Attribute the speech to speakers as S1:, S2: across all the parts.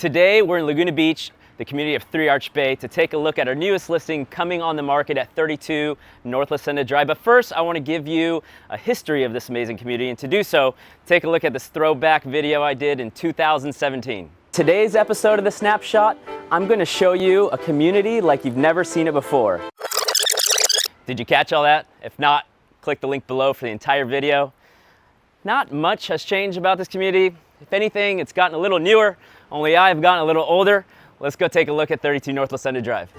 S1: Today we're in Laguna Beach, the community of Three Arch Bay, to take a look at our newest listing coming on the market at 32 North La Centa Drive. But first, I want to give you a history of this amazing community, and to do so, take a look at this throwback video I did in 2017. Today's episode of The Snapshot, I'm going to show you a community like you've never seen it before. Did you catch all that? If not, click the link below for the entire video. Not much has changed about this community. If anything, it's gotten a little newer, only I've gotten a little older. Let's go take a look at 32 North La Centa Drive.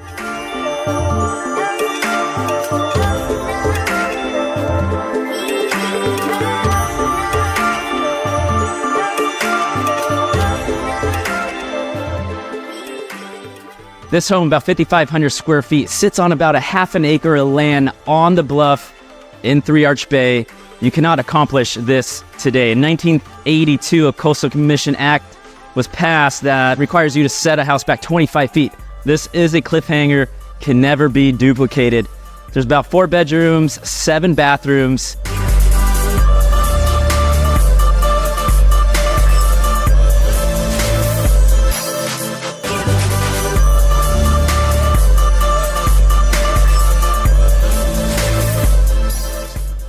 S1: This home, about 5,500 square feet, sits on about a half an acre of land on the bluff in Three Arch Bay. You cannot accomplish this today. In 1982, a Coastal Commission Act was passed that requires you to set a house back 25 feet. This is a cliffhanger, can never be duplicated. There's about 4 bedrooms, 7 bathrooms.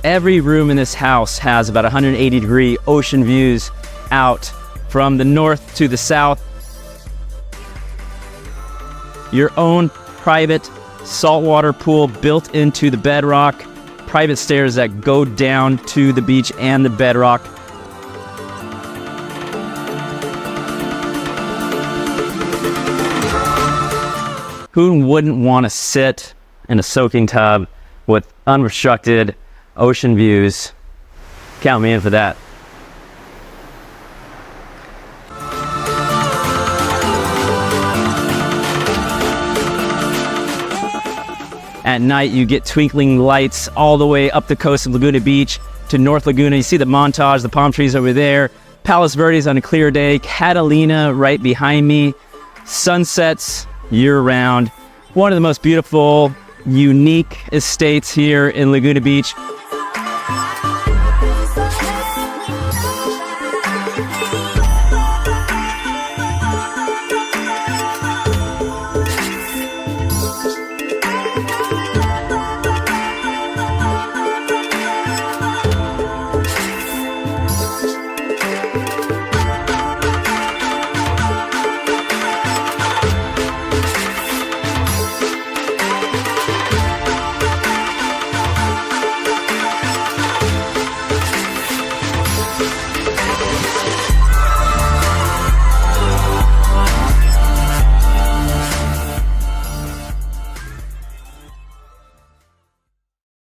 S1: Every room in this house has about 180-degree ocean views out from the north to the south. Your own private saltwater pool built into the bedrock. Private stairs that go down to the beach and the bedrock. Who wouldn't want to sit in a soaking tub with unobstructed ocean views? Count me in for that. At night, you get twinkling lights all the way up the coast of Laguna Beach to North Laguna. You see the montage, the palm trees over there. Palos Verdes on a clear day. Catalina right behind me. Sunsets year-round. One of the most beautiful, unique estates here in Laguna Beach.